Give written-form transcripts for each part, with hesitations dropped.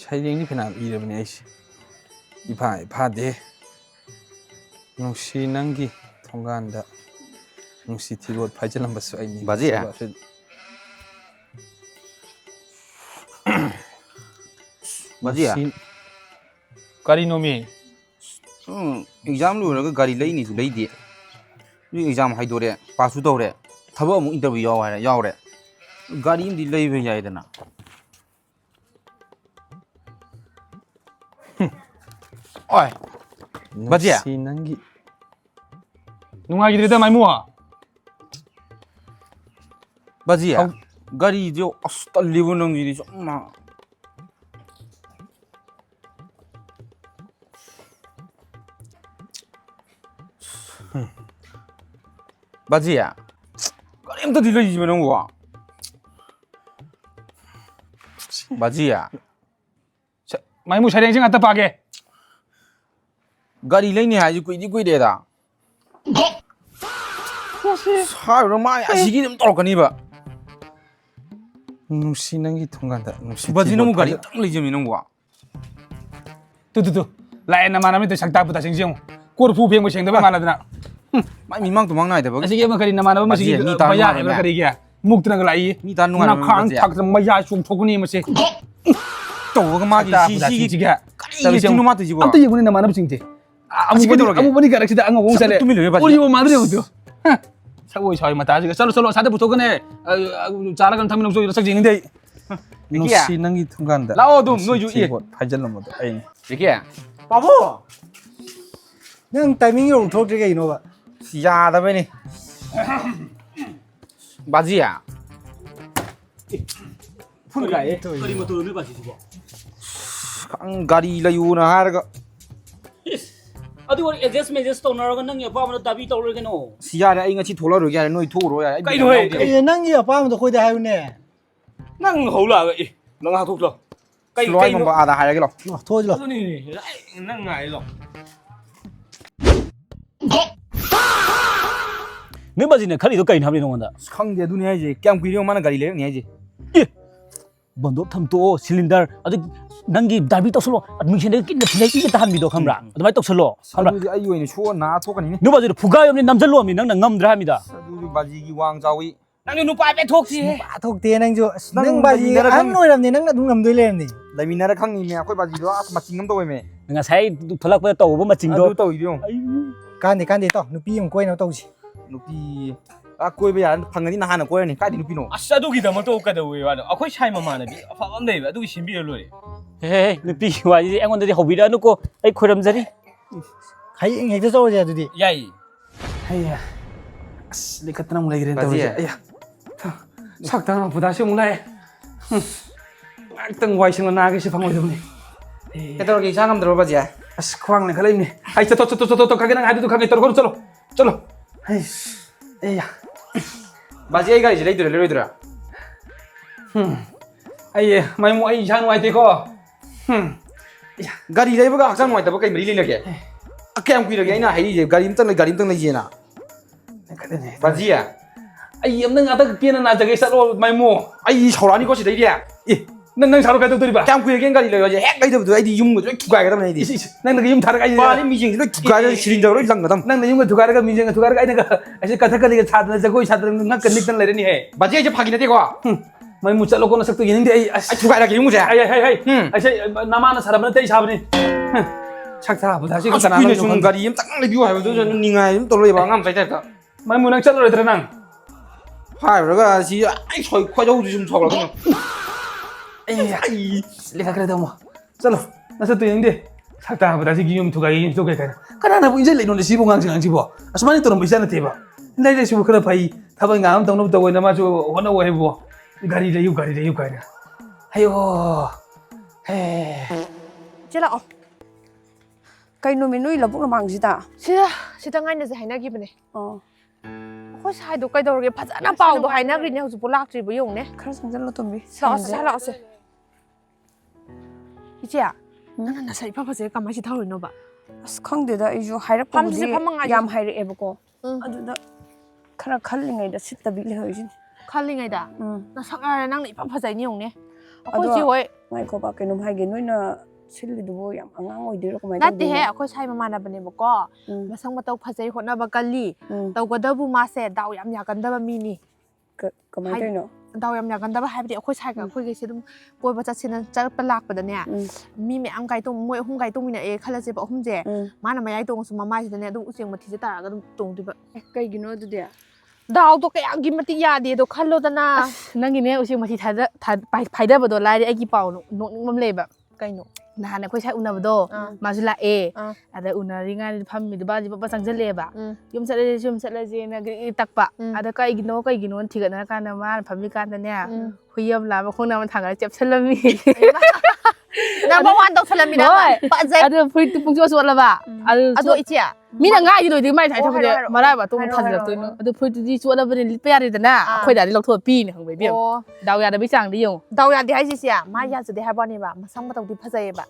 사이링이 페나 이러면 에이씨 이파데 농시 난기 통과한다 농시 티고 파이절한 버스 아이니 맞이야. 맞이야. 까리 놈이 exam loiraga gari leini su leidi ni exam haidore pasu dore thaba mu interview yaure gari indi leibe yaidana oi 맞이야. 농시 난기 농아기들이다 말모아 맞이야. gari jo astallibu nang giri somma 맞이야. 까림도 들려지지 는 거야. 맞이야. 말모 사이링 갖다 빠게 gari leini haji kuideda. 사유를 많이 아시기 좀 떨거니봐. 농시 난기 통과한다 농시 맞이 너무 gari 딱 레지미는 거야. 뚜뚜뚜 라인 나만하면 또 작다부다 정정 꼬르푸 비행 뭐 생더만 말하더나 많이 민망도 막나야 돼. Asige ma kari namana ma sige maya ma kari kya mukta nang lai ni tan nunga na khang thak maya chung thokuni ma se to ga ma gi si ga kari gi tinu ma tu ji bo am te yuguni namana bsing te amu bani karak sida anga wong sale uri wo madre wo sa wo choi mata ji chalo chalo sade putokane chara kan thamin so sak jing de no si nangi thunganda lao dum no yu ye phajal mo da ai 이게 바보 능 타이밍이 엉터지게 이노바 야다 베니 맞이야. 푼가에 그림을 또 어느 바지 주고. gari layuna harga 어디 우리 adjustment 또 나라가 능이 바보는 답이 떠오르겠노. siya ai ngachi thola ro ya noi thoro ya Cái đuôi. 에 낭이 아빠도 거기다 하요네 năng hậu là vậy. Năng hậu thuộc rồi. Cái loi mo ba da ha ya lo 도와줄라 này lại năng ngại rồi. Nếu mà gì này khá thì tôi cày làm gì đâu mà. khang de dunia ji kyam kwi ro mana gari le ni ji 번도 탐도 실린더 아주 난기 다비 떡설로 admission kin 플레이 이게 다 합니다. 감라. 아주 떡설로. 감라. adu ai yoi ni shuo na thokani ni nếu mà gì 부가 없는 남절로 하면 năng ngâm ra 합니다. adu baji gi wang jawi năng 누빠 배 톡지. 바톡대 낭조 능 바지 안 노이람네 낭나 둥남 돌래람네 laimina khang ni me akoi baji do machingam to me nga sai tholak pa tàu ba maching adu do. to idiong 간데 또 누피 용 거이나 또지 nupi a koi be ya phangani na hana koi ni ka di nupi no 아싸 두기다만 또 오까도 왜 와도 아코이 차이만 많아 비 아파한데 왜 두기 신비를 로이 에이 누피 와지 앵원들이 허비라 놓고 아이 코람자리 가이 앵에서 저어야 두디 야이 아이야 리카트나 mulai giren Bazi tawri ya? aya sakta buda si mulai tang wai sing na ga si phangoi dum ni ketor gi sangam dro baji ya as khwang ne khalai ni ai to kage nang hadu kage tor chalo chalo ai aya baji ai gari ji leidura leidura ai mai mo ai jan wai te ko gari leiba ga aksan mai ta ba kai mari le lage akyam kwi lage ina hai je gari mtang lai je na baji ya ai am nang ata pian na jage sa ro mai mo ai saurani ko si dai dia nang saru ka to ri ba kyam kwi ge gari le je hek lai da ai di yum go tu ga ga da nei di nang nang yum thar ga ai ba ni mi jing lo tu ga ga sirin da ro lang ga dam nang nang yum ga thugar ga mi jeng thugar ga ai na ga ai ka thak ka ga chad na jagoi chad na kan nik tan lai ni he baji ai je phagi na te ko mai mu chalo ko na sak to yin de ai ai tu ga ga yum je ai ai sai nama na sarab na te sabni sak sa bu da si ai ka na kwi ne chung gari yum tang lai biu ha do ni ngai yum to lo ba ngam sai ta mai mu nang chalo re tra nang hai ro ga si ai choi khoi jau ju sum chok la ai lekha kare da mo chalo na sa to yin de sak ta bu da si gi yum thu ga yin to ga kana na bu inje le no si bu ngang si bo asmani to ro bi sa na te ba ndai le si bu kara phai thabai ngam tong no to na ma chu hona wo he bo gari de yu ga na ayo he Chứ lọ cây nuôi mình nuôi là cũng là bằng gì ta 시다 ngay là hay na gibi này có sai đồ cây đồ cái phát ra bao đồ hay na cái nhau chụp lạc chỉ với dùng nè khá là rất là tôm bi lọ sẽ 이제 나는 사 이파 파제 까마시 타오르노 봐 스컹데다 이주 하이락 밤새 밤망아지. 얌 하이락 에버고 응. 아두다 카라 칼링에다 시다 빌리 허이진 칼링에다 나 사가 낭 이파 파제 니 용네 ꯑꯩꯈꯣꯏ ꯆꯦ ꯍꯣꯏ ꯉꯥꯏꯈꯣꯕ ꯀꯩꯅꯣꯝ ꯍꯥꯏꯒꯦ ꯅꯣꯏꯅ ꯁꯤꯜꯂꯤꯗꯨꯕꯨ ꯌꯥꯝ ꯑꯉꯥꯡ ꯑꯣꯏꯗꯣꯏꯔꯣ ꯀꯃꯥꯏꯅ ꯅꯠꯇꯦꯍꯦ ꯑꯩꯈꯣꯏ ꯁꯥꯏ ꯃꯃꯥꯟꯅꯕꯅꯦꯕꯀꯣ ꯃꯁꯛ ꯃꯇꯧ ꯐꯖꯩ ꯍꯣꯠꯅꯕ ꯀꯜꯂꯤ ꯇꯧꯒꯗꯕꯨ ꯃꯥꯁꯦ ꯗꯥꯎ ꯌꯥꯝ ꯌꯥꯒꯟꯗꯕ ꯃꯤꯅꯤ ꯀꯃꯥꯏꯅ ꯇꯧꯔꯤꯅꯣ ꯗꯥꯎ ꯌꯥꯝ ꯌꯥꯒꯟꯗꯕ ꯍꯥꯏꯕꯗꯤ ꯑꯩꯈꯣꯏ ꯁꯥꯏꯒ ꯑꯩꯈꯣꯏꯒꯩꯁꯦ ꯑꯗꯨꯝ ꯀꯣꯏꯕ ꯆꯠꯁꯦꯅ ꯆꯠꯄ ꯂꯥꯛꯄꯗꯅꯦ ꯃꯤ ꯃꯌꯥꯝ ꯃꯣꯏ 3 ꯒꯥꯔꯤ ꯇꯣꯡꯃꯤꯟꯅꯑꯦ ꯈꯜꯂꯁꯦꯕ 3ꯁꯦ ꯃꯥꯅ ꯃꯌꯥꯏ ꯇꯣꯡꯉꯁꯨ ꯃꯃꯥꯏꯁꯤꯗꯅꯦ ꯑꯗꯨꯝ ꯎꯆꯦꯛ ꯃꯊꯤꯁꯦ ꯇꯥꯔꯒ ꯑꯗꯨꯝ ꯇꯣꯡꯗꯣꯏꯕ ꯀꯩꯒꯤꯅꯣ ꯑꯗꯨꯗꯤ ꯗꯥꯎꯗꯣ ꯀꯌꯥꯒꯤ ꯃꯇꯤꯛ ꯌꯥꯗꯦꯗꯣ ꯈꯜꯂꯣꯗꯅ ꯅꯪꯒꯤꯅꯦ ꯎꯆꯦꯛ ꯃꯊꯤ ꯐꯥꯏꯗꯕꯗꯣ ꯂꯥꯏꯔꯤ ꯑꯩꯒꯤ ꯄꯥꯎ ꯅꯣꯛꯅꯤꯡꯕ ꯑꯃ ꯂꯩꯕ ꯀꯩꯅꯣ ꯅꯍꯥꯟ ꯑꯩꯈꯣꯏ ꯁꯥꯏ ꯎꯅꯕꯗꯣ ꯃꯥꯁꯨ ꯂꯥꯛꯑꯦ ꯑꯗ ꯎꯅꯔꯤꯉꯩꯗ ꯐꯝꯃꯤꯗꯣ ꯕꯥꯁꯤ ꯄꯄ ꯆꯪꯁꯤꯜꯂꯛꯑꯦꯕ ꯌꯨꯝ ꯆꯠꯂꯁꯦꯅ ꯇꯛꯄ ꯑꯗ ꯀꯩꯒꯤꯅꯣ ꯊꯤꯒꯠꯅꯔꯀꯥꯟꯗ ꯃꯥꯅ ꯐꯝꯃꯤꯀꯥꯟꯗꯅꯦ ꯍꯨꯏ ꯑꯃ ꯂꯥꯛꯑꯕ ꯈꯣꯡꯅꯥꯡ ꯑꯃ ꯊꯥꯡꯒꯠꯂ ꯆꯦꯞꯁꯜꯂꯝꯃꯤ ꯅꯝꯕꯔ 1 ꯇꯧꯁꯜꯂꯝꯃꯤꯅ ꯐꯖꯩ ꯑꯗꯨ ꯐꯨꯔꯤꯠꯇꯨ ꯄꯨꯡꯆꯣꯠ ꯆꯣꯠꯂꯕ ꯑꯗꯣ ꯏꯆꯦ ꯃꯤꯅ ꯉꯥꯏꯗꯤ ꯂꯣꯏꯗꯤ ꯃꯥꯏ ꯊꯥꯏ ꯊꯝꯕꯁꯦ ꯍꯥꯏꯔꯣ, ꯃꯔꯥꯏ ꯃꯇꯨꯡ ꯍꯥꯏꯔꯣ, ꯊꯥꯖꯤꯜꯂꯛꯇꯣꯏꯅꯣ ꯑꯗꯨ ꯐꯨꯔꯤꯠꯇꯨꯗꯤ ꯆꯣꯠꯂꯕꯅꯤ ꯂꯤꯠꯄ ꯌꯥꯔꯦꯗꯅ ꯑꯩꯈꯣꯏ ꯗꯥꯗꯤ ꯂꯧꯊꯣꯛꯑ ꯄꯤꯅꯤ ꯈꯪꯕ ꯏꯕꯦꯝ ꯑꯣ ꯗꯥꯎ ꯌꯥꯗꯕꯩ ꯆꯥꯡꯗꯤ ꯌꯦꯡꯉꯨ ꯗꯥꯎ ꯌꯥꯗꯦ ꯍꯥꯏꯁꯤꯁꯦ ꯃꯥ ꯌꯥꯖꯗꯦ ꯍꯥꯏꯕ ꯋꯥꯅꯦꯕ ꯃꯁꯛ ꯃꯇꯧꯗꯤ ꯐꯖꯩꯌꯦꯕ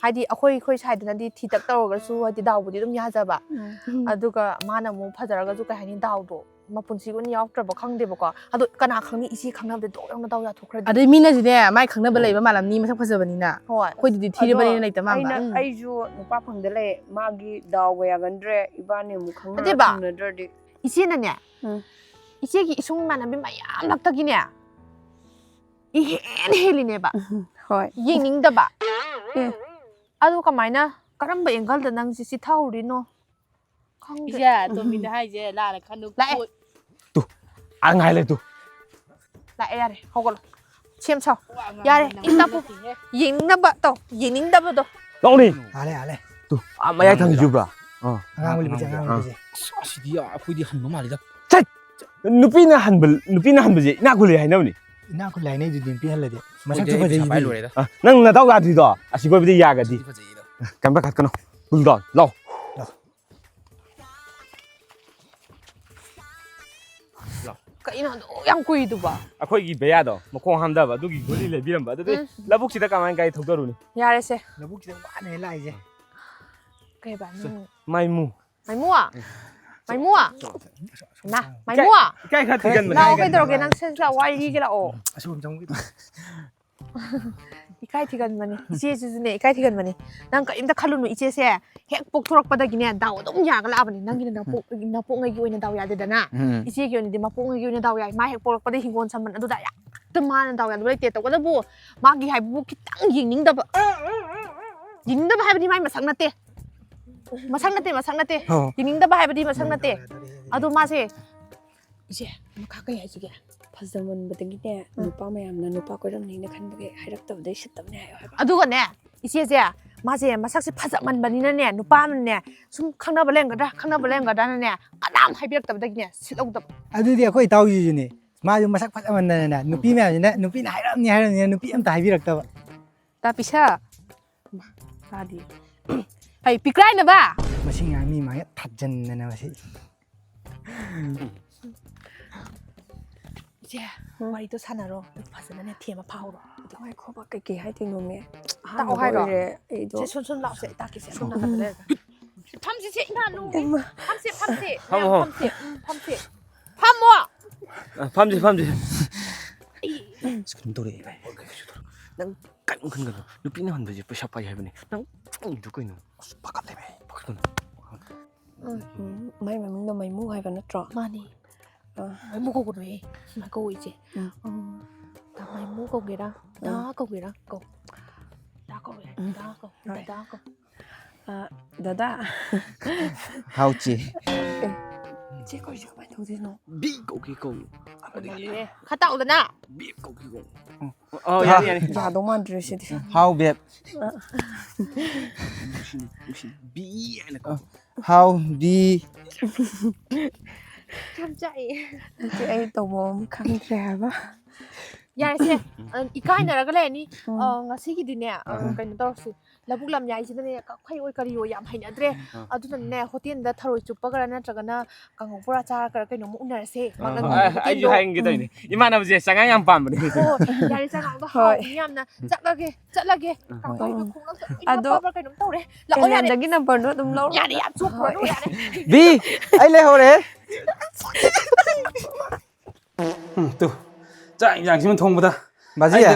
ꯍꯥꯏꯗꯤ ꯑꯩꯈꯣꯏ ꯁꯥꯏꯗꯅꯗꯤ ꯊꯤꯇꯛ ꯇꯧꯔꯒꯁꯨ ꯍꯥꯏꯗꯤ ꯗꯥꯎꯕꯨꯗꯤ ꯑꯗꯨꯝ ꯌꯥꯖꯕ ꯑꯗꯨꯒ ꯃꯥꯅ ꯑꯃꯨꯛ ꯐꯖꯔꯒꯁꯨ ꯀꯩ ꯍꯥꯏꯅꯤ ꯗꯥꯎꯗꯣ ꯃꯄꯨꯟꯁꯤꯒꯤ ꯑꯣꯏꯅ ꯌꯥꯎꯗ꯭ꯔꯕ ꯈꯪꯗꯦꯕꯀꯣ ꯑꯗꯣ ꯀꯅꯥ ꯈꯪꯅꯤ ꯏꯆꯦ ꯈꯪꯅꯕꯗ ꯗꯣꯛ ꯌꯥꯝꯅ ꯗꯥꯎ ꯌꯥꯊꯣꯛꯈ꯭ꯔꯗꯤ ꯑꯗꯩ ꯃꯤꯅꯁꯨꯅꯦ ꯃꯥꯏ ꯈꯪꯅꯕ ꯂꯩꯕ ꯃꯥꯜꯂꯝꯅꯤ ꯃꯁꯛ ꯐꯖꯕꯅꯤꯅ ꯍꯣꯏ ꯑꯩꯈꯣꯏꯗꯨꯗꯤ ꯊꯤꯔꯕꯅꯤꯅ ꯂꯩꯇ ꯃꯥꯟꯕ ꯑꯩꯁꯨ ꯅꯨꯄꯥ ꯐꯪꯗ ꯂꯩ ꯃꯥꯒꯤ ꯗꯥꯎꯒ ꯌꯥꯒꯟꯗ꯭ꯔꯦ ꯏꯕꯥꯅꯤ ꯑꯃꯨꯛ ꯑꯗꯨꯕ ꯈꯪꯅꯗ꯭ꯔꯗꯤ ꯏꯆꯦꯅꯅꯦ ꯏꯆꯦꯒꯤ ꯏꯁꯨꯡ ꯏꯃꯥꯟꯅꯕꯤ ꯃꯌꯥꯝ ꯂꯛꯇꯒꯤꯅꯦ ꯏꯍꯦꯟ ꯍꯦꯜꯂꯤꯅꯦꯕ ꯍꯣꯏ ꯌꯦꯡꯅꯤꯡꯗꯕ ꯑꯗꯨ ꯀꯃꯥꯏꯅ ꯀꯔꯝꯕ ꯑꯦꯡꯒꯜꯗ ꯅꯪ ꯆꯤꯊꯍꯧꯔꯤꯅꯣ ꯈꯪꯗꯦ ꯏꯆꯦ ꯇꯣꯝꯕꯤꯅ ꯍꯥꯏꯁꯦ ꯂꯥꯟꯅ ꯈꯟꯅꯨ ꯂꯥꯛꯑꯦ ꯑꯉꯥꯏ ꯂꯩ ꯇꯨ ꯂꯥꯛꯑꯦ ꯌꯥꯔꯦ ꯍꯧꯒꯠꯂꯣ ꯁꯦꯝ ꯁꯥꯎ ꯌꯥꯔꯦ ꯇꯞꯄꯨ ꯌꯦꯡꯅꯤꯡꯅꯕ ꯇꯧ ꯌꯦꯡꯅꯤꯡꯗꯕꯗꯣ ꯂꯧꯅꯤ ꯑꯥꯂꯦ ꯃꯌꯥꯏ ꯊꯪꯈꯤꯕ꯭ꯔꯥ ꯑꯉꯥꯡ ꯑꯣꯏꯕꯁꯦ ꯑꯁꯤꯗꯤ ꯑꯩꯈꯣꯏꯗꯤ ꯍꯟꯕ ꯃꯥꯜꯂꯤꯗ ꯅꯨꯄꯤꯅ ꯍꯟꯕꯁꯦ ꯏꯅꯥꯛ ꯈꯨꯜꯂꯦ ꯍꯥꯏꯅꯕꯅꯤ ꯏꯅꯥꯛ ꯈꯨꯜꯂꯦ ꯍꯥꯏꯅꯩꯗꯨꯗꯤ ꯅꯨꯄꯤ ꯍꯜꯂꯗꯤ ꯃꯁꯛꯁꯨ ꯃꯁꯛꯁꯨ ꯐꯖꯩ ꯐꯖꯩꯗꯤ ꯂꯣꯏꯔꯦꯗ ꯅꯪ ꯅꯇꯥꯎ ꯌꯥꯗ꯭ꯔꯤꯗꯣ ꯑꯁꯤ ꯀꯣꯏꯕꯗꯤ ꯌꯥꯒꯗꯤ ꯐꯖꯩꯗ ꯀꯩꯝꯇ ꯈꯠꯀꯅꯣ ꯄꯨꯜꯗꯣ ꯂꯥꯎ ꯀꯩꯅꯣ ꯑꯗꯨ ꯌꯥꯝ ꯀꯨꯏꯗꯨꯕ ꯑꯩꯈꯣꯏꯒꯤ ꯕꯦꯌꯥꯗꯣ ꯃꯈꯣꯡ ꯍꯥꯝꯗꯕ ꯑꯗꯨꯒꯤ ꯒꯨꯂꯤ ꯂꯩꯕꯤꯔꯝꯕ ꯑꯗꯨꯗꯤ ꯂꯧꯕꯨꯛꯁꯤꯗ ꯀꯃꯥꯏꯅ ꯒꯥꯔꯤ ꯊꯧꯗꯔꯨꯅꯤ ꯌꯥꯔꯦꯁꯦ ꯂꯧꯕꯨꯛꯁꯤꯗ ꯋꯥꯅ ꯂꯥꯛꯏꯁꯦ ꯀꯩꯕ ꯃꯥꯏꯃꯨ ꯃꯥꯏꯃꯨआ ꯅ ꯃꯥꯏꯃꯨआ ꯏꯀꯥꯏ ꯈꯔ ꯊꯤꯒꯟꯕꯅꯦ ꯂꯥꯛꯑꯣ ꯀꯩꯗꯧꯔꯒꯦ ꯅꯪ ꯁꯦꯁ ꯂꯥꯛꯑꯣ ꯋꯥꯔꯤ ꯂꯤꯒꯦ ꯂꯥꯛꯑꯣ ꯑꯁꯣꯝ ꯆꯪꯒꯤ ꯏꯀꯥꯏ ꯊꯤꯒꯟꯕꯅꯤ ꯏꯆꯦꯁꯤꯁꯨꯅꯦ ꯏꯀꯥꯏ ꯊꯤꯒꯟꯕꯅꯤ ꯅꯪ ꯀꯔꯤꯝꯇ ꯈꯜꯂꯨꯅꯨ ꯏꯆꯦꯁꯦ ꯍꯦꯛ ꯄꯣꯛꯊꯣꯔꯛꯄꯗꯒꯤꯅꯦ ꯗꯥꯎ ꯑꯗꯨꯝ ꯌꯥꯒ ꯂꯥꯛꯑꯕꯅꯤ ꯅꯪꯒꯤꯅ ꯅꯄꯣꯛꯉꯩꯒꯤ ꯑꯣꯏꯅ ꯗꯥꯎ ꯌꯥꯗꯦꯗꯅ ꯏꯆꯦꯒꯤ ꯑꯣꯏꯅꯗꯤ ꯃꯄꯣꯛꯉꯩꯒꯤ ꯑꯣꯏꯅ ꯗꯥꯎ ꯌꯥꯏ ꯃꯥ ꯍꯦꯛ ꯄꯣꯛꯂꯛꯄꯗ ꯍꯤꯡꯒꯣꯜ ꯁꯝꯕꯟ ꯑꯗꯨꯗ ꯌꯥꯝꯇ ꯃꯥꯅ ꯗꯥꯎ ꯌꯥꯗꯕ ꯂꯩꯇꯦ ꯇꯧꯕꯇꯕꯨ ꯃꯥꯒꯤ ꯍꯥꯏꯕꯕꯨ ꯈꯤꯇꯪ ꯌꯦꯡꯅꯤꯡꯗꯕ ꯍꯥꯏꯕꯗꯤ ꯃꯥꯏ ꯃꯁꯛ ꯅꯠꯇꯦ ꯌꯦꯡꯅꯤꯡꯗꯕ ꯍꯥꯏꯕꯗꯤ ꯃꯁꯛ ꯅꯠꯇꯦ ꯑꯗꯣ ꯃꯥꯁꯦ ꯏꯆꯦ ꯃꯈꯥ ꯀꯩ ꯍꯥꯏꯁꯤꯒꯦ ꯐꯖꯃꯟꯕꯗꯒꯤꯅꯦ ꯅꯨꯄꯥ ꯃꯌꯥꯝꯅ ꯅꯨꯄꯥ ꯀꯣꯏꯔꯝꯅꯤꯅ ꯈꯟꯕꯒꯤ ꯍꯥꯏꯔꯛꯇꯕꯗꯩ ꯁꯤꯠꯇꯕꯅꯦ ꯍꯥꯏꯌꯣ ꯍꯥꯏꯕ ꯑꯗꯨꯒꯅꯦ ꯏꯆꯦꯁꯦ ꯃꯥꯁꯦ ꯃꯁꯛꯁꯦ ꯐꯖꯃꯟꯕꯅꯤꯅꯅꯦ ꯅꯨꯄꯥ ꯑꯃꯅꯅꯦ ꯁꯨꯝ ꯈꯪꯅꯕ ꯂꯩꯔꯝꯒꯗ꯭ꯔꯥꯅꯅꯦ ꯀꯅꯥꯝ ꯍꯥꯏꯕꯤꯔꯛꯇꯕꯗꯒꯤꯅꯦ ꯁꯤꯠꯍꯧꯗꯕ ꯑꯗꯨꯗꯤ ꯑꯩꯈꯣꯏ ꯏꯇꯥꯎꯁꯤꯁꯨꯅꯦ ꯃꯥꯁꯨ ꯃꯁꯛ ꯐꯖꯃꯟꯗꯅꯅꯦ ꯅꯨꯄꯤ ꯃꯌꯥꯝꯁꯤꯅ ꯅꯨꯄꯤꯅ ꯍꯥꯏꯔꯝꯅꯤꯅ ꯅꯨꯄꯤ ꯑꯝꯇ ꯍꯥꯏꯕꯤꯔꯛꯇꯕ ꯇꯥꯄꯤꯁꯥ ꯇꯥꯗꯤ ꯍꯩ ꯄꯤꯀ꯭ꯔꯥꯏꯅꯕ ꯃꯁꯤ ꯉꯥꯡ ꯃꯤ ꯃꯥꯡꯉꯦ ꯊꯥꯖꯟꯗꯅ ꯃꯁꯤ ꯏꯆꯦ ꯋꯥꯔꯤꯗꯣ ꯁꯥꯟꯅꯔꯣ ꯐꯖꯅꯅꯦ ꯊꯦꯝꯃ ꯐꯥꯍꯧꯔꯣ ꯉꯥꯏꯈꯣꯕ ꯀꯩꯀꯩ ꯍꯥꯏꯗꯣꯏꯅꯣꯃꯦ ꯇꯥꯛꯑꯣ ꯍꯥꯏꯔꯣ ꯑꯩꯗꯣ ꯁꯦ ꯁꯨꯝ ꯂꯥꯛꯁꯦ ꯇꯥꯛꯀꯦꯁꯦ ꯁꯨꯝ ꯅꯥꯀꯟꯗ ꯂꯩꯔꯒ ꯐꯝꯁꯤꯁꯦ ꯏꯃꯥ ꯅꯨꯡꯒꯤ ꯐꯝꯁꯦ ꯐꯝꯃꯣ ꯐꯝꯁꯤ ꯀꯩꯅꯣꯝ ꯇꯧꯔꯛꯑꯦ ꯅꯪ ꯀꯩꯅꯣꯝ ꯈꯟꯒꯅꯨ ꯅꯨꯄꯤꯅ ꯍꯟꯕꯁꯦ ꯄꯩꯁꯥ ꯄꯥꯏ ꯍꯥꯏꯕꯅꯤ ꯅꯪ ꯏꯗꯨ ꯀꯩꯅꯣ ꯄꯥꯈꯠꯂꯦ ꯄꯥꯈꯠꯀꯅꯨ ꯃꯥꯏ ꯃꯃꯤꯡꯗꯣ ꯃꯩꯃꯨ ꯍꯥꯏꯕ ꯅꯠꯇ꯭ꯔꯣ ꯃꯥꯅꯤ ꯃꯩꯃꯨ ꯀꯧꯒꯅꯨꯍꯦ ꯁꯨꯃꯥꯏꯅ ꯀꯧ ꯏꯆꯦ ꯗꯥ ꯃꯩꯃꯨ ꯀꯧꯒꯦꯔꯥ ꯗꯥ ꯀꯧꯒꯦꯔꯥ ꯀꯧ ꯗꯥ ꯀꯧ ꯗꯥ ꯀꯧ ꯗꯗꯥ ꯍꯥꯎ ꯆꯦ ꯏꯆꯦ ꯀꯧꯔꯤꯁꯦ ꯀꯃꯥꯏꯅ ꯇꯧꯗꯣꯏꯅꯣ ꯕꯤ ꯀꯧꯒꯦ ꯀꯧ ꯈꯔ ꯇꯥꯛꯎꯗꯅ ꯕꯤ ꯀꯧꯒꯦ ꯀꯧ ꯌꯥꯅꯤ ꯌꯥꯗꯧ ꯃꯥꯟꯗ꯭ꯔꯦ ꯁꯤꯗꯤ ꯍꯥꯎ ꯕꯦꯕ ꯕꯤ ꯍꯥꯏꯅ ꯀꯧ ꯍꯥꯎ ꯕꯤ ꯌꯥꯝ ꯆꯥꯛꯑꯦ ꯏꯆꯦ ꯑꯩ ꯇꯧꯕ ꯑꯃ ꯈꯪꯗ꯭ꯔꯦ ꯍꯥꯏꯕ ꯌꯥꯔꯦꯁꯦ ꯏꯀꯥꯏꯅꯔꯒ ꯂꯩꯔꯅꯤ ꯉꯁꯤꯒꯤꯗꯤꯅꯦ ꯀꯩꯅꯣ ꯇꯧꯔꯁꯤ ꯂꯧꯕꯨꯛ ꯂꯝꯌꯥꯏꯁꯤꯗꯅꯦ ꯀꯛꯐꯩ ꯑꯣꯏ ꯀꯔꯤ ꯑꯣꯏ ꯌꯥꯝ ꯍꯩꯅꯗ꯭ꯔꯦ ꯑꯗꯨꯅꯅꯦ ꯍꯣꯇꯦꯜꯗ ꯊꯔꯣꯏ ꯆꯨꯞꯄꯒꯔ ꯅꯠꯇ꯭ꯔꯒꯅ ꯀꯥꯡꯉꯧ ꯕꯣꯔꯥ ꯆꯥꯔꯒꯔ ꯀꯩꯅꯣꯝꯃ ꯎꯅꯔꯁꯦ ꯑꯩꯁꯨ ꯍꯥꯏꯒꯦ ꯇꯧꯅꯤ ꯏꯃꯥꯟꯅꯕꯁꯦ ꯆꯉꯥꯡ ꯌꯥꯝ ꯄꯥꯝꯕꯅꯦ ꯌꯥꯔꯦ ꯆꯉꯥꯡꯗꯣ ꯍꯥꯎꯕꯅꯤ ꯌꯥꯝꯅ ꯆꯠꯂꯒꯦ ꯀꯥꯡꯐꯩꯒ ꯈꯣꯡꯂꯛꯇ ꯑꯗꯣ ꯂꯣꯏ ꯀꯩꯅꯣꯝ ꯇꯧꯔꯦ ꯂꯥꯛꯑꯣ ꯌꯥꯔꯦ ꯑꯦꯂꯦꯟꯗꯒꯤ ꯅꯝꯕꯔꯗꯣ ꯑꯗꯨꯝ ꯂꯧꯔꯣ ꯌꯥꯔꯦ ꯌꯥꯝ ꯆꯣꯞꯈ꯭ꯔꯣ ꯌꯥꯔꯦ ꯕꯤ ꯑꯩ ꯂꯩꯍꯧꯔꯦ ꯇꯨ ꯆꯥꯛ ꯏꯟꯖꯥꯡꯁꯤꯃ ꯊꯣꯡꯕꯗ ꯕꯥꯖꯤ ꯑꯩꯗ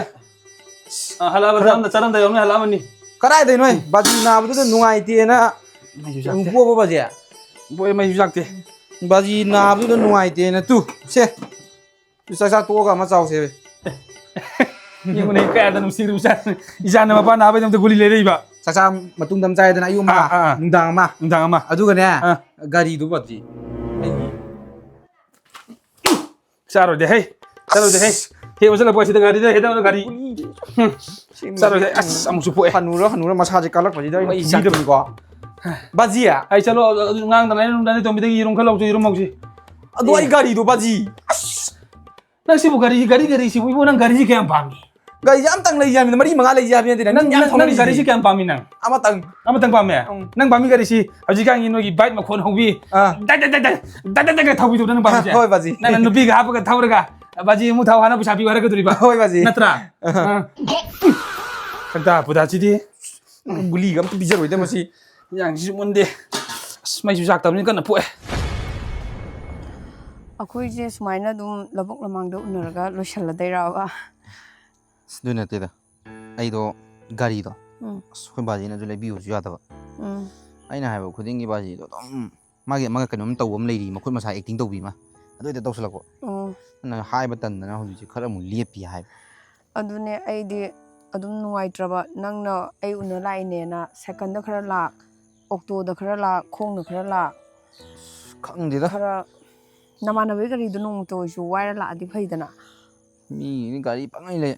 halaba charam da yom halaba ni Karai noi baji na bu da nungai te na bo ba baji boy mai jakte baji na bu da nungai te na tu se tu sa to ga ma chau se ni mun ka da num siru sa ijana ma pa na ba dam te guli le rei ba sa matung dam chai da na ayu ma nungdang ma adu ga ne gari du baji charo de hey he wasala boy sida gari de he da gari charo de as amu su poe hanura masa je kalak baji da ni da ko baji ya ai chalo ngang da nai to mi de irum khalau ju irum mau ji adu ai gari du baji nang sibu gari sibu ibu nang gari ji kayam pami gari jam tang lai jam mari manga lai jam ni nang yang thong gari ji kayam pami nang ama tang pami nang pami gari si haji kang ino gi bike ma khon hobi da thau bi du nang pami hoi baji nang nupi ga hap ga thau ga baji mu thau hana pusapi wara ga duri ba hoi baji natra kanta puda chi di guli gam tu bijar hoide masi yang ji munde mai ju jak tam ni kan na poe ꯑꯩꯈꯣꯏꯁꯦ ꯁꯨꯃꯥꯏꯅ ꯑꯗꯨꯝ ꯂꯧꯕꯨꯛ ꯂꯃꯥꯡꯗ ꯎꯅꯔꯒ ꯂꯣꯏꯁꯜꯂꯗꯣꯏꯔꯕ du na te da ai do gari do khoi baji na ju lai biu ju ya da ba aina ha ba khuding gi baji do dom mage maga kanom tawam leiri makhut masa acting tawbi ma adu da tawsala ko na hai ba tan na hoji khara mu lepi hai ꯑꯗꯨꯅꯦ ꯑꯩꯗꯤ ꯑꯗꯨꯝ ꯅꯨꯡꯉꯥꯏꯇ꯭ꯔꯕ ꯅꯪꯅ ꯑꯩ ꯎꯅ ꯂꯥꯛꯏꯅꯦꯅ ꯁꯥꯏꯀꯜꯗ ꯈꯔ ꯂꯥꯛ ꯑꯣꯛꯇꯣꯗ ꯈꯔ ꯂꯥꯛ ꯈꯣꯡꯅ ꯈꯔ ꯂꯥꯛ khang de da ꯈꯔ ꯅꯃꯥꯟꯅꯕꯒꯤ ꯒꯥꯔꯤꯗꯣ ꯅꯣꯡꯃꯇ ꯑꯣꯏꯁꯨ ꯋꯥꯏꯔ ꯂꯥꯛꯑꯗꯤ ꯐꯩꯗꯅ mi ni gari pangai le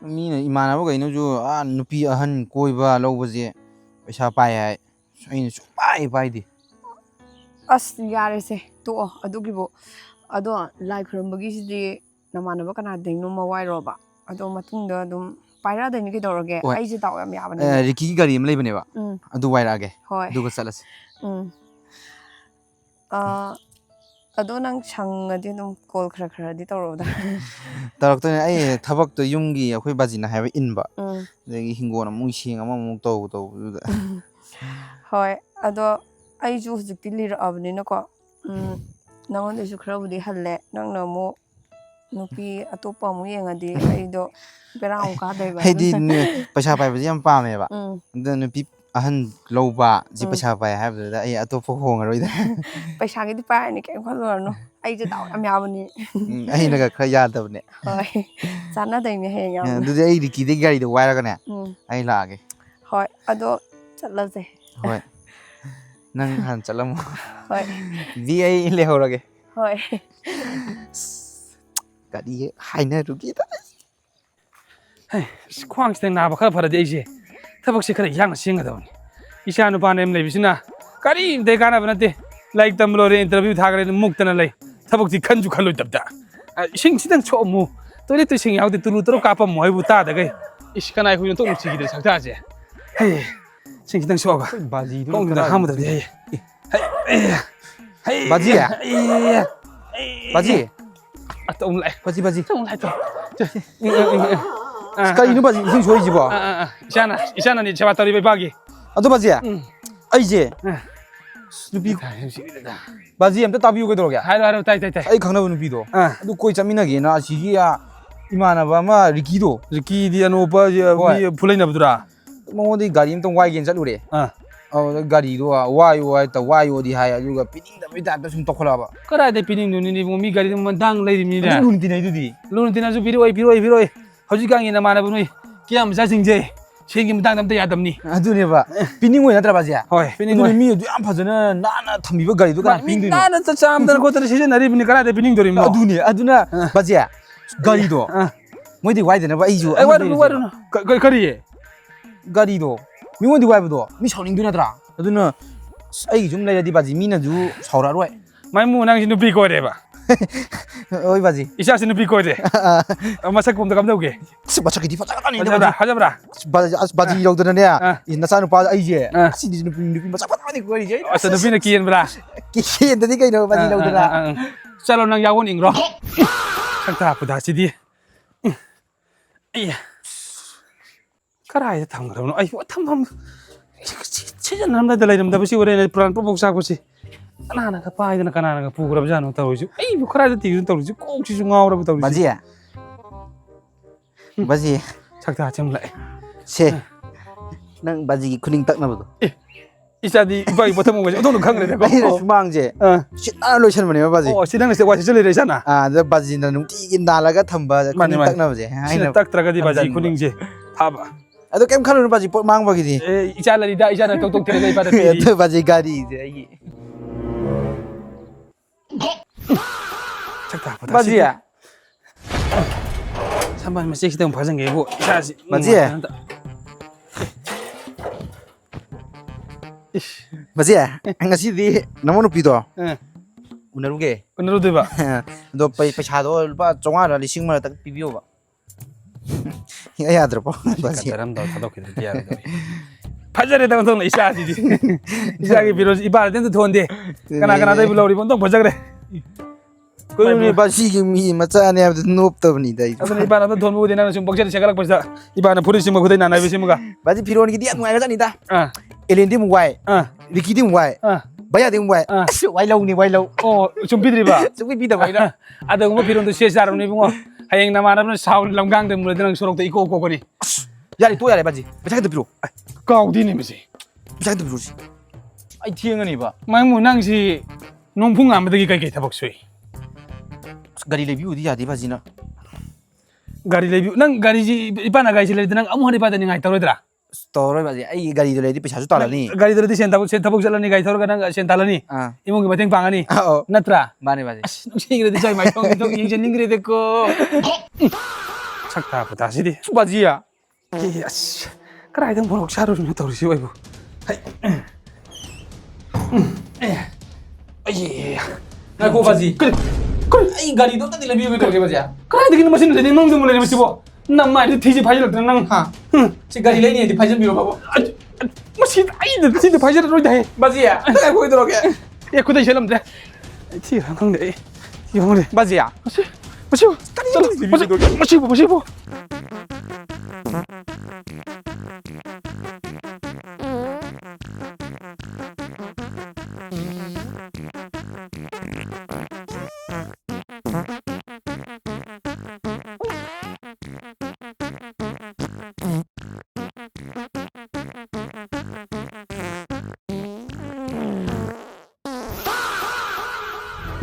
mi na imana ba gaino ju a nupi ahan koiba lawba je paisa pai hai aina su pai di ꯑꯁ ꯌꯥꯔꯦꯁꯦ ꯇꯣꯛꯑꯣ ꯑꯗꯨꯒꯤꯕꯨ ꯑꯗꯣ ꯂꯥꯏ ꯈꯨꯔꯨꯝꯕꯒꯤꯁꯤꯗꯤ ꯅꯃꯥꯟꯅꯕ ꯀꯅꯥꯗꯩꯅꯣꯃ ꯋꯥꯏꯔꯣꯕ ꯑꯗꯣ ꯃꯇꯨꯡꯗ ꯑꯗꯨꯝ ꯄꯥꯏꯔꯛꯑꯗꯣꯏꯅꯤ ꯀꯩꯗꯧꯔꯒꯦ ꯑꯩꯁꯦ ꯗꯥꯎ ꯌꯥꯝ ꯌꯥꯕꯅꯦ riki gi gari am lei bane ba adu wairage ꯍꯣꯏ du ga salas ꯑꯗꯣ ꯅꯪ ꯁꯪꯉꯗꯤ ꯑꯗꯨꯝ ꯀꯣꯜ ꯈꯔ ꯈꯔꯗꯤ ꯇꯧꯔꯛꯑꯣꯗ tarak to ai thabak to yum gi akhoi baji na haiba inba dagi hingona mu sing ama mu taw du da ꯍꯣꯏ ꯑꯗꯣ ꯑꯩꯁꯨ ꯍꯧꯖꯤꯛꯇꯤ ꯂꯤꯔꯛꯑꯕꯅꯤꯅꯀꯣ ꯅꯪꯉꯣꯟꯗꯩꯁꯨ ꯈꯔꯕꯨꯗꯤ ꯍꯜꯂꯦ ꯅꯪꯅ ꯑꯃꯨꯛ nupi atopa amu yengadi aido bera amu kadai ba haidi paisa pai baji am pame ba da nupi ahan loba ji paisa pai ha da ai atopa hongaroi da paisa gi di pa ni kem khalorno ai je daw am yabani ai naga khara yadabne hoi chana dai ni he yam du ai riki de gari da waira ga ne ai la ge hoi ado chatlase hoi nang han chalam hoi vi ai le horage hoi gari haina rugi da hey khwang steng na ba khara phara de je thabak se khara yang singa dawni isa nu pa nem lebisina kari de kana banate like tam lo re interview thagre muktana lei thabak ji khanju khaloi tabda sing sidang cho mu toilet to sing yaudi tulu tro ka pa moi bu ta da gai is kana khu to chi gi de sakta je hey sing sidang so ga baji du kong da ham da de hey baji ya baji atom lai baji atom lai to kari nu baji sing soi ji ba isana ni chaba tari bai bagi ado baji ya ai je nupi baji am ta tabiu ke doroge haro tai ai khangna nupi do adu koi chamina ge na sigi ya imana ba ma riki do riki di anopa mi phulai na budura mo di gari am tong wai gen chalure gari do wai di hai ayu ga pining da bita ta sum tokhola ba kara de pining nu ni mi gari man dang lai mi da lun tinai du di lun tina ju biroi hauji kang ina mana bunui kiam sa singje sengi mudang dam ta yadam ni adu ne ba pining oi natra baji ya hoi pining oi mi du am phajana na thami ba gari du ka mi na cha cham dan ko ta season nari bini kara de pining dori mo adu ne aduna baji ya gari do moi di wai de na ba ai ju ai waru kari gari do mi mo di wai ba do mi sauning du na tra aduna ai jum lai di baji mi na ju saura roi mai mu nang sinu pi ko de ba oi baji isa sinu pi ko de masak pum da kam dauge bacha ki di fa ta ni hajabra baji lo da ne na sa nu pa ai je si di nu bacha pa ni ko ri je asa nu pi na kian bra ki da ni kai no baji lo da chalo nang yawon ingro sakta puda si di ai karai thang ro no ai tham chejan namda da lairam da basi ore puran pok sa ko si kana ka pai da kana ka pu grab jano ta hoju ai bu khara da ti ta hoju ko chi su ngaw ra ta hoju baji ya baji ꯁꯛꯇꯥ ꯆꯦꯝꯂꯛꯑꯦ ꯁꯦ ꯅꯪ ꯕꯥꯖꯤꯒꯤ ꯈꯨꯅꯤꯡ ꯇꯛꯅꯕꯗꯣ 이자디 이바이 버터 먹으면 어떤 강그래 되고 ꯑꯩꯅ ꯁꯨꯃꯥꯡꯁꯦ ꯁꯤꯠꯅ ꯂꯣꯏꯁꯟꯕꯅꯦꯕ 바지 시당에서 와 진짜 이래잖아 ꯑꯗ 바지나 누티기 나라가 ꯊꯝꯕ 맞네, ꯈꯨꯅꯤꯡ 맞네. ꯇꯛꯅꯕꯁꯦ 시나 딱 들어가디 바지 ꯊꯝꯖꯟꯕ. 군ing지 봐봐 ꯑꯗꯣ ꯀꯩꯝ ꯈꯜꯂꯨꯅꯨ 바지 ꯄꯣꯠ ꯃꯥꯡꯕꯒꯤꯗꯤ 이자라리다 이자는 똑똑 들어가 이바다 ꯑꯗꯣ 바지 가리ꯁꯦ ꯑꯩꯒꯤ 착다 보다 바지야 3번이면 섹시되면 바정개고 이자지 맞지? 바지야 ꯉꯁꯤꯗꯤ ꯅꯃꯣ ꯅꯨꯄꯤꯗꯣ 응 ꯎꯅꯔꯨꯒꯦ 오늘도 돼봐 ꯑꯗꯣ ꯄꯩꯁꯥꯗꯣ lupa 500라 10,000라 딱 ꯄꯤꯕꯤꯌꯣꯕ 야야들어 바지 사람도 다독게 돼야 돼 파자레다가 돈 이자지 이자기 비로 이바라 된도 돈데 가나 돼 불러 우리 본동 보자 그래 그러니 바지기 미 마차네 하면서 높더니다 아무튼 이바나도 돈 모으데 나는 좀 복자리 제가락 벌자 이바나 부르시면 그대 나나 비시무가 바지 필요한 게 디야 누가잖니다 아 엘엔디 무와이 아 리키디 무와이 아 바야디 무와이 와이라우니 와이라우 좀 비드리봐 저기 비다 와이라 ada ngomong pirun tuh sia nih bungo hayang nama nama saul langgang dan mulai dengan sorok iko iko koni 야리 또 야래 바지 배차도 필요 kau di nih mesti 배차도 필요지 아이 티행은 이봐 main munang si numpung amat lagi kayak kita boksui 가리 레뷰 어디 야디 바지나 gari lebi nang gari ji ipa na gari sila nang amu hari pada nih ngai tahu itu 스토리 바지 아이 가리 레디 배차도 따라니 gari terus senta bok jalan nih gari tahu kan nang senta lani 아 imong gibating pangani 어 natra 마네 바지 nung singre di say mai tong itong yung jening gre deko sakta apa sih di 바지야 yes kerai dong bolok saru nih tahu sih ibu hai aku bazi kau 아이 가리 너 따디 레뷰 왜 바지야 kerai degini mesin jadi nong mulai mesti bo nang mai di tiji pajal nang ha 지 가리 레니 디 바지 비로 바보 mesin ai di tiji pajal roh dah 바지야 내가 거기 들어게 ya kuda jalan dah ti hang deh yang deh 바지야 masih bo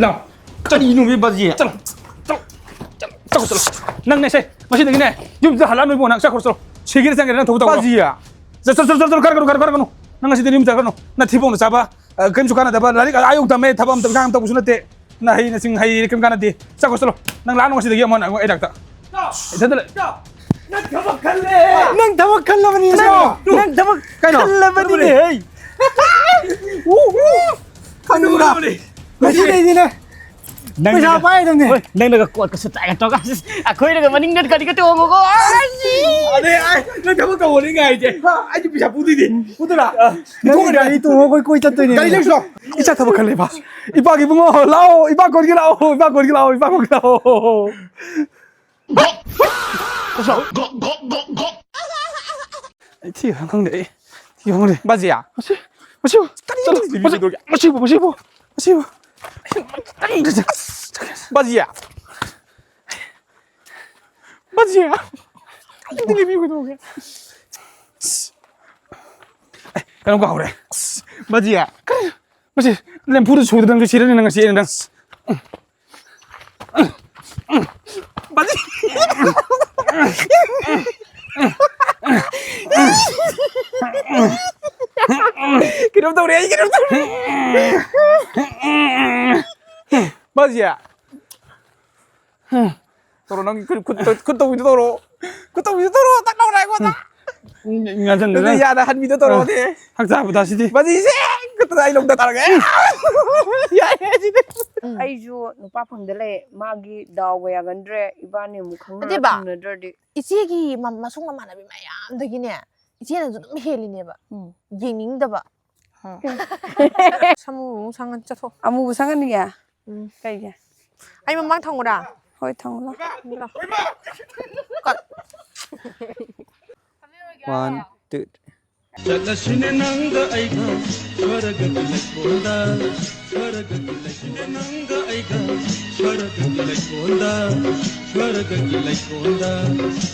Lang, 까리 이놈의 바지야 jalan, nang nese, masih degini, jom dah halam ibu nang sakor solo, segini sangat nang tahu tahu. 바지야 Karano, nang masih degini karano, na tipong na saba, kan suka na dapat lari ayok dame tabam tabam tahu sunate, na hi nasing hi kan kana di, sakor solo, nang lano masih degini mana, edak tak. Itu 난 다막칼라만이 난 다막칼라만이 가는구나 마시네지네 पैसा पाए तुमने nang nagakot ka sa tayo to kasi ako yung nagamaningnan ka di ka tuwang ko Ade, nang dapat kau ni ngai je, aja bisa putih di, putera. 너무 가리 또 거기 있었더니 Kali lang so, isa dapat kali ba, iba bungo, lao, iba kau lao. Ti hang deh, 바지야 masih. 바지야 바지야 Hindi libi ko ito. Kanong ka kore? 바지야 Masih, lem puro sudah nang kesiran nang kesiran nang. 바지 기름도 우리 기름도 바지야 도로 난 그것도 도로 딱 나오라 이거 나 Ngajan 근데 nang. 야나 한 미터 도로 돼 Hakta apa tadi di? 바지 이제 그것도 아이 롱다 따라가 야야 지네 ꯑꯩꯁꯨ ꯅꯨꯄꯥ ꯐꯪꯗ ꯂꯩ ꯃꯥꯒꯤ ꯗꯥꯎꯒ ꯌꯥꯒꯟꯗ꯭ꯔꯦ ꯏꯕꯥꯅꯤ ꯑꯃꯨꯛ ꯑꯗꯨꯕ? ꯈꯪꯅꯗ꯭ꯔꯗꯤ 이치기 마송 만나비 마얌ꯗꯒꯤꯅꯦ 이제는 좀 헬리네봐 ꯌꯦꯡꯅꯤꯡꯗꯕ 사무 상한 ꯆꯠꯊꯣ ꯑꯃꯨꯕ ꯁꯪꯍꯟꯒꯦ ꯀꯩꯒꯤ ꯑꯩ ꯃꯃꯥꯡ ꯊꯪꯉꯨꯔꯥ ꯍꯣꯏ ꯊꯝꯃꯣ 1 2 Jalasine nanga aiga, swaragat lakonda, swaragat lasine nanga aiga, swaragat lakonda.